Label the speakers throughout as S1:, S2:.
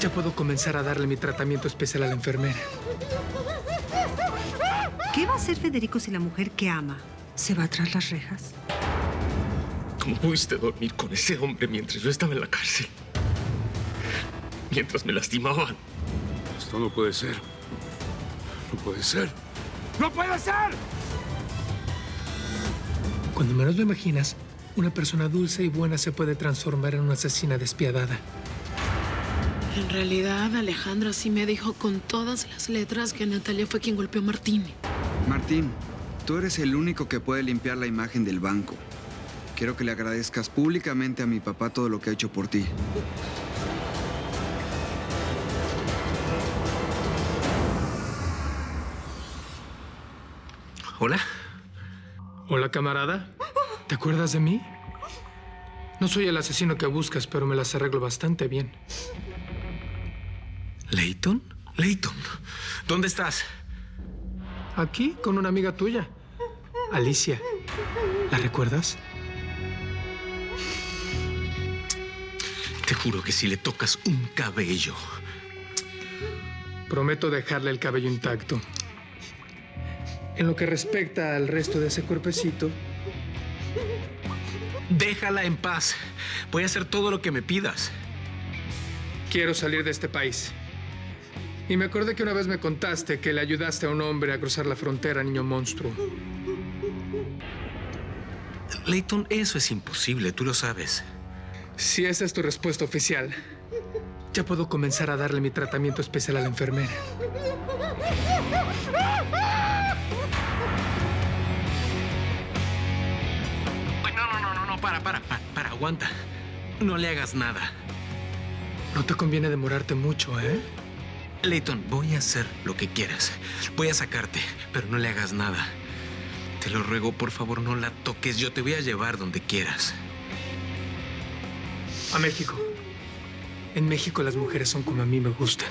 S1: Ya puedo comenzar a darle mi tratamiento especial a la enfermera.
S2: ¿Qué va a hacer Federico si la mujer que ama se va tras las rejas?
S3: ¿Cómo pudiste dormir con ese hombre mientras yo estaba en la cárcel? Mientras me lastimaban.
S4: Esto no puede ser. No puede ser. ¡No puede ser!
S1: Cuando menos lo imaginas, una persona dulce y buena se puede transformar en una asesina despiadada.
S5: En realidad, Alejandra sí me dijo con todas las letras que Natalia fue quien golpeó a Martín.
S6: Martín, tú eres el único que puede limpiar la imagen del banco. Quiero que le agradezcas públicamente a mi papá todo lo que ha hecho por ti.
S3: ¿Hola?
S1: Hola, camarada. ¿Te acuerdas de mí? No soy el asesino que buscas, pero me las arreglo bastante bien.
S3: ¿Leighton? Leighton, ¿dónde estás?
S1: Aquí, con una amiga tuya, Alicia. ¿La recuerdas?
S3: Te juro que si le tocas un cabello...
S1: Prometo dejarle el cabello intacto. En lo que respecta al resto de ese cuerpecito...
S3: Déjala en paz. Voy a hacer todo lo que me pidas.
S1: Quiero salir de este país. Y me acordé que una vez me contaste que le ayudaste a un hombre a cruzar la frontera, niño monstruo.
S3: Leighton, eso es imposible, tú lo sabes.
S1: Si esa es tu respuesta oficial, ya puedo comenzar a darle mi tratamiento especial a la enfermera.
S3: No, para, aguanta. No le hagas nada.
S1: No te conviene demorarte mucho, ¿eh?
S3: Leighton, voy a hacer lo que quieras. Voy a sacarte, pero no le hagas nada. Te lo ruego, por favor, no la toques. Yo te voy a llevar donde quieras.
S1: A México. En México las mujeres son como a mí me gustan.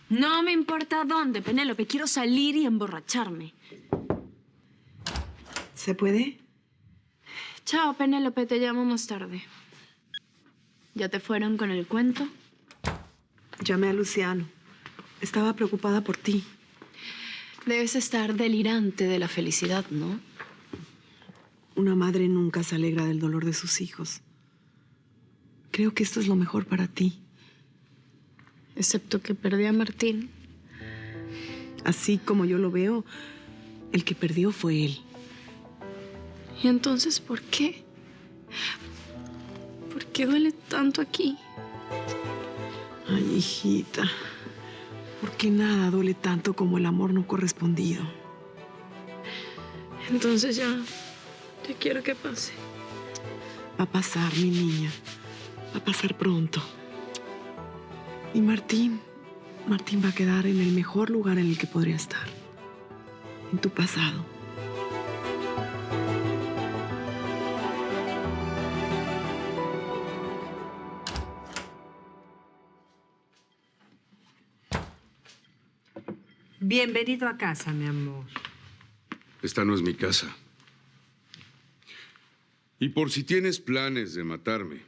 S7: No me importa dónde, Penélope. Quiero salir y emborracharme.
S2: ¿Se puede?
S7: Chao, Penélope. Te llamo más tarde. ¿Ya te fueron con el cuento?
S2: Llamé a Luciano. Estaba preocupada por ti.
S7: Debes estar delirante de la felicidad, ¿no?
S2: Una madre nunca se alegra del dolor de sus hijos. Creo que esto es lo mejor para ti.
S7: Excepto que perdí a Martín.
S2: Así como yo lo veo, el que perdió fue él.
S7: ¿Y entonces por qué? ¿Por qué duele tanto aquí?
S2: Ay, hijita. ¿Por qué nada duele tanto como el amor no correspondido?
S7: Entonces ya quiero que pase.
S2: Va a pasar, mi niña. Va a pasar pronto. Y Martín va a quedar en el mejor lugar en el que podría estar. En tu pasado. Bienvenido a casa, mi amor.
S4: Esta no es mi casa. Y por si tienes planes de matarme,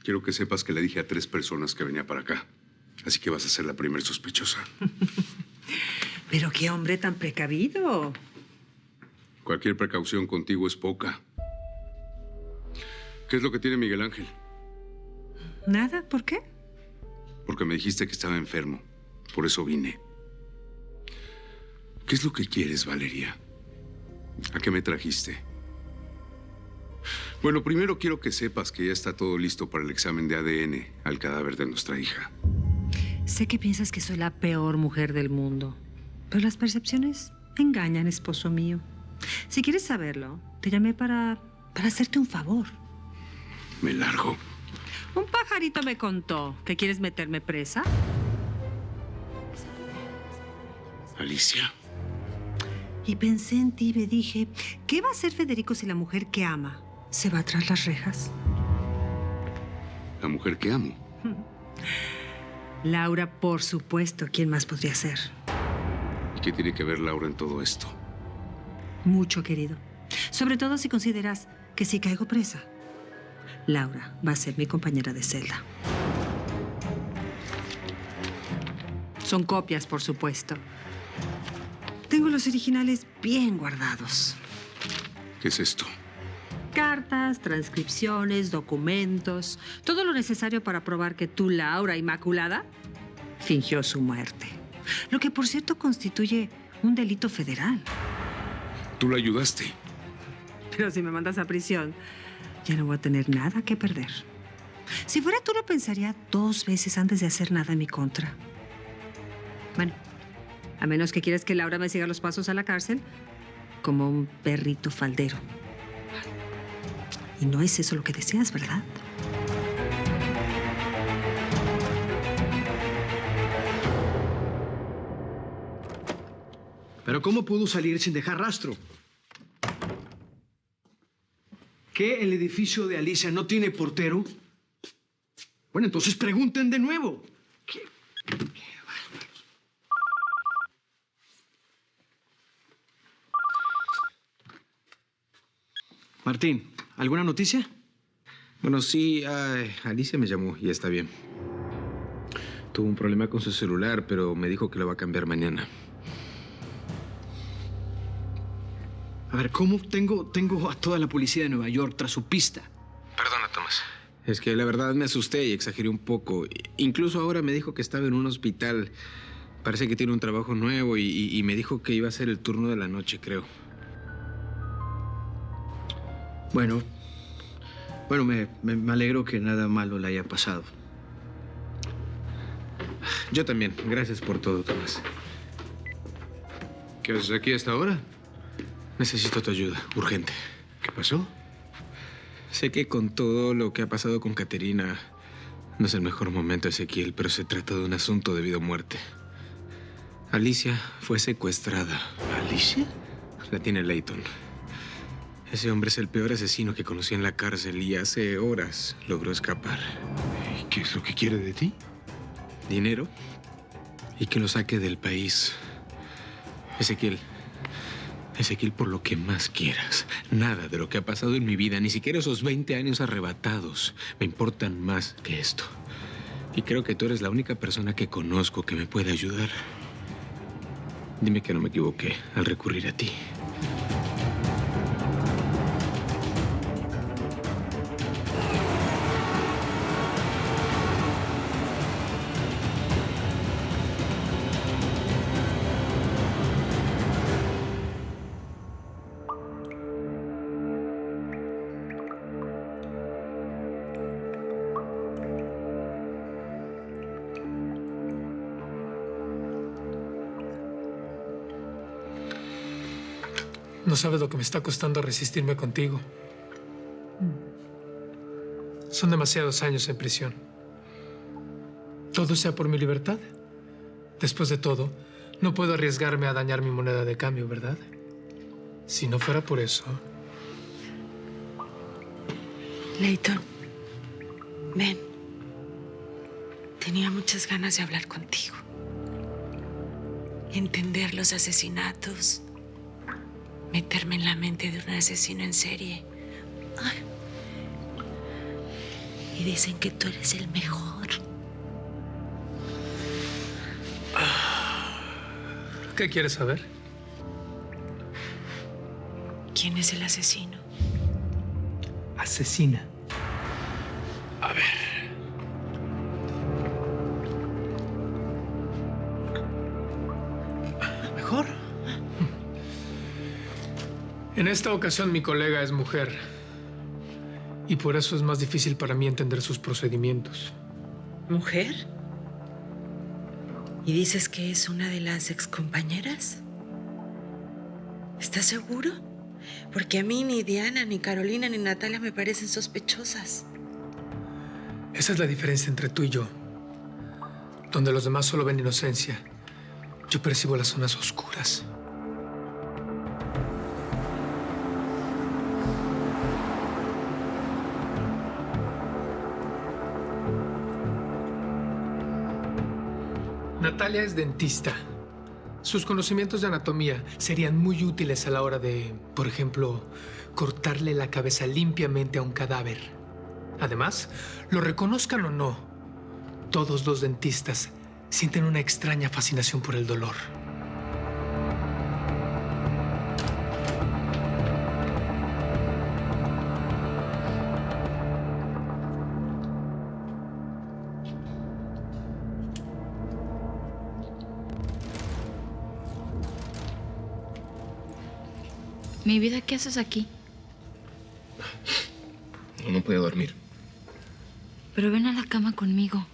S4: quiero que sepas que le dije a 3 personas que venía para acá. Así que vas a ser la primer sospechosa.
S2: Pero qué hombre tan precavido.
S4: Cualquier precaución contigo es poca. ¿Qué es lo que tiene Miguel Ángel?
S2: Nada, ¿por qué?
S4: Porque me dijiste que estaba enfermo. Por eso vine. ¿Qué es lo que quieres, Valeria? ¿A qué me trajiste? Bueno, primero quiero que sepas que ya está todo listo para el examen de ADN al cadáver de nuestra hija.
S2: Sé que piensas que soy la peor mujer del mundo, pero las percepciones engañan, esposo mío. Si quieres saberlo, te llamé para hacerte un favor.
S4: Me largo.
S2: Un pajarito me contó que quieres meterme presa.
S4: Alicia.
S2: Y pensé en ti y me dije, ¿qué va a hacer Federico si la mujer que ama se va tras las rejas?
S4: la mujer que amo.
S8: Laura, por supuesto. ¿Quién más podría ser?
S4: ¿Y qué tiene que ver Laura en todo esto?
S8: Mucho, querido. Sobre todo si consideras que si caigo presa, Laura va a ser mi compañera de celda. Son copias, por supuesto. Tengo los originales bien guardados.
S4: ¿Qué es esto?
S8: Cartas, transcripciones, documentos, todo lo necesario para probar que tú, Laura Inmaculada, fingió su muerte. Lo que, por cierto, constituye un delito federal.
S4: Tú la ayudaste.
S8: Pero si me mandas a prisión, ya no voy a tener nada que perder. Si fuera tú, lo pensaría 2 veces antes de hacer nada en mi contra. Bueno, a menos que quieras que Laura me siga los pasos a la cárcel como un perrito faldero. Y no es eso lo que deseas, ¿verdad?
S9: ¿Pero cómo pudo salir sin dejar rastro? ¿Qué el edificio de Alicia no tiene portero? Bueno, entonces pregunten de nuevo. ¿Qué? Martín, ¿alguna noticia?
S3: Bueno, sí, Alicia me llamó y está bien. Tuvo un problema con su celular, pero me dijo que lo va a cambiar mañana.
S9: A ver, ¿cómo tengo a toda la policía de Nueva York tras su pista?
S3: Perdona, Tomás. Es que la verdad me asusté y exageré un poco. Incluso ahora me dijo que estaba en un hospital. Parece que tiene un trabajo nuevo y me dijo que iba a ser el turno de la noche, creo.
S9: Bueno, me alegro que nada malo le haya pasado.
S3: Yo también. Gracias por todo, Tomás.
S4: ¿Qué haces aquí hasta ahora?
S3: Necesito tu ayuda, urgente.
S4: ¿Qué pasó?
S3: Sé que con todo lo que ha pasado con Caterina, no es el mejor momento, Ezequiel, pero se trata de un asunto de vida o muerte. Alicia fue secuestrada.
S4: ¿Alicia?
S3: La tiene Layton. Ese hombre es el peor asesino que conocí en la cárcel y hace horas logró escapar.
S4: ¿Y qué es lo que quiere de ti?
S3: Dinero y que lo saque del país. Ezequiel, por lo que más quieras. Nada de lo que ha pasado en mi vida, ni siquiera esos 20 años arrebatados, me importan más que esto. Y creo que tú eres la única persona que conozco que me puede ayudar. Dime que no me equivoqué al recurrir a ti.
S1: No sabes lo que me está costando resistirme contigo. Son demasiados años en prisión. Todo sea por mi libertad. Después de todo, no puedo arriesgarme a dañar mi moneda de cambio, ¿verdad? Si no fuera por eso...
S2: Layton, ven. Tenía muchas ganas de hablar contigo. Entender los asesinatos. Meterme en la mente de un asesino en serie. Ay. Y dicen que tú eres el mejor.
S1: ¿Qué quieres saber?
S2: ¿Quién es el asesino?
S1: Asesina. A ver. ¿Mejor? En esta ocasión mi colega es mujer. Y por eso es más difícil para mí entender sus procedimientos.
S2: ¿Mujer? ¿Y dices que es una de las excompañeras? ¿Estás seguro? Porque a mí ni Diana, ni Carolina, ni Natalia me parecen sospechosas.
S1: Esa es la diferencia entre tú y yo. Donde los demás solo ven inocencia, yo percibo las zonas oscuras. Natalia es dentista. Sus conocimientos de anatomía serían muy útiles a la hora de, por ejemplo, cortarle la cabeza limpiamente a un cadáver. Además, lo reconozcan o no, todos los dentistas sienten una extraña fascinación por el dolor.
S7: Mi vida, ¿qué haces aquí?
S3: No puedo dormir.
S7: Pero ven a la cama conmigo.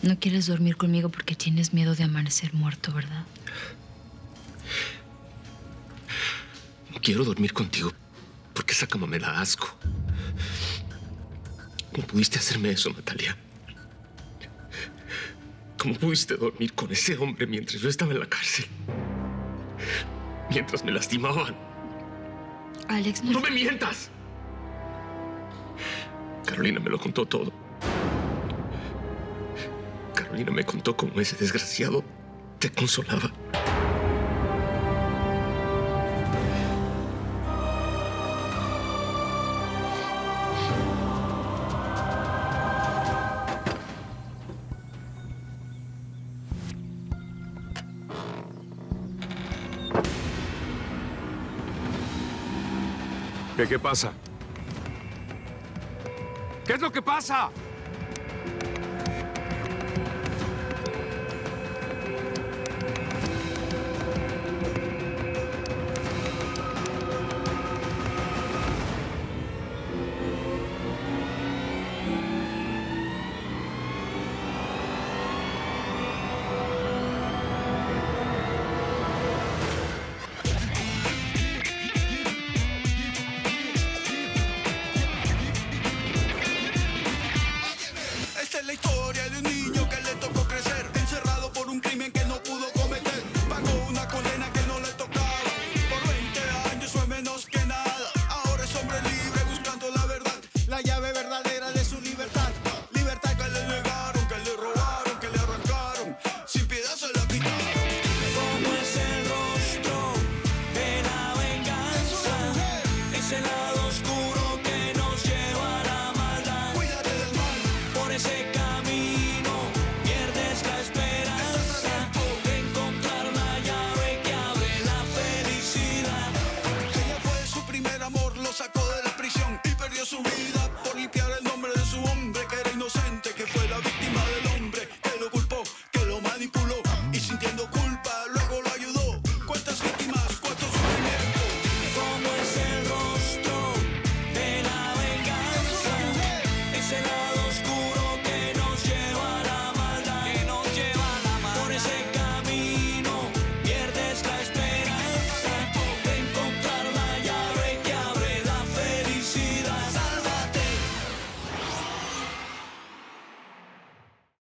S7: No quieres dormir conmigo porque tienes miedo de amanecer muerto, ¿verdad?
S3: Quiero dormir contigo porque esa cama me da asco. ¿Cómo pudiste hacerme eso, Natalia? ¿Cómo pudiste dormir con ese hombre mientras yo estaba en la cárcel? Mientras me lastimaban.
S7: Alex,
S3: ¡No me mientas! Carolina me lo contó todo. Carolina me contó cómo ese desgraciado te consolaba.
S4: ¿Qué pasa? ¿Qué es lo que pasa?